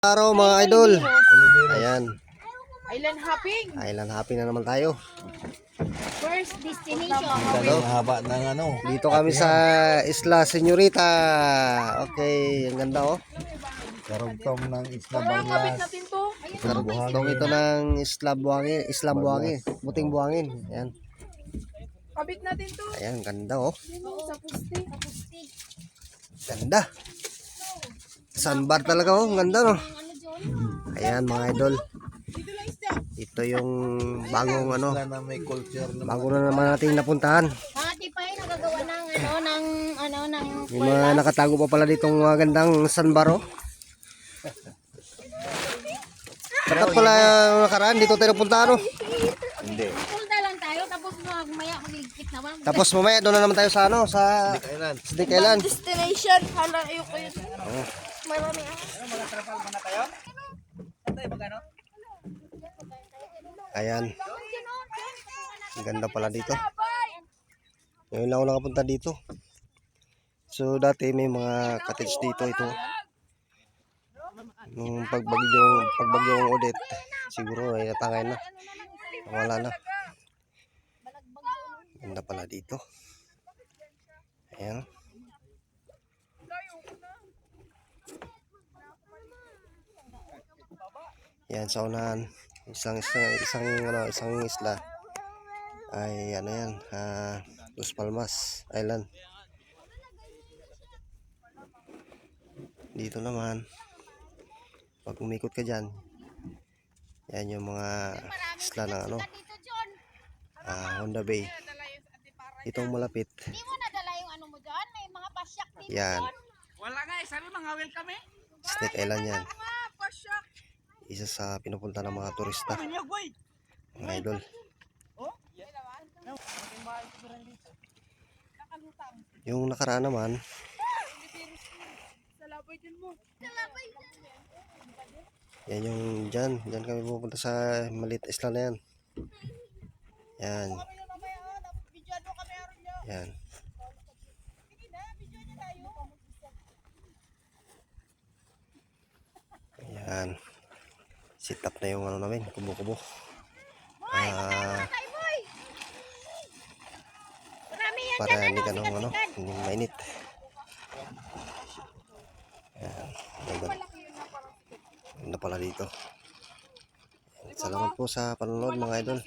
Araw mga idol. Ayan. Island hopping. Island hopping na naman tayo. First destination. Hello. Haba ng ano. Dito kami sa Isla Señorita. Okay, ang ganda oh. Karugtong ng Isla Kapit Balas. natin to. Karugtong ito ng Isla Buhangin, Isla Buhangin, Buting Buhangin. Ayan. Kapit natin to. Ayan, ganda oh. Sa pusti. Ganda. Sandbar talaga oh, ang ganda no. Ayan mga idol. Ito yung bagong ano, Isla na may culture na bago na naman natin napuntahan. Ate pa ay nagagawa ng May mga nakatago pa pala ditong gandang sandbar oh. Dapat pala yung nakaraan dito tayo napunta no. hindi. punta lang tayo tapos mamaya magigit naman. Tapos mamaya doon na naman tayo sa ano, sa Kailan? Snake Island. Destination. Hala, ayoko yun. Oh. Marami ah. Ayan. Ang ganda pala dito. Ngayon lang ako nakapunta dito. So dati may mga cottage dito ito. Nung pagbagyong Odette, siguro ay natangay na. Wala na. Ganda pala dito. Ayan. Yan sa unahan, isang isla ay ano yan, Los Palmas Island. Dito naman pag umikot ka dyan, yan yung mga isla ng ano, Honda Bay. Itong malapit, Hindi mo nadala yung ano mo dyan? May mga pasyak dito. yan, Wala nga eh. Sabi mga welcome eh. Snake Island yan. Pasyak. Isa sa pinupunta ng mga turista, mga idol. Yung nakaraan naman, Salabay din mo. yan yung dyan kami pupunta sa maliit isla na yan. Yan. Yan. Yan. Sit up na yung ano namin, kubo-kubo. Para hindi ka nung ano, hindi mainit. Yan. Ganda pala dito. Salamat po sa panonood mga idol.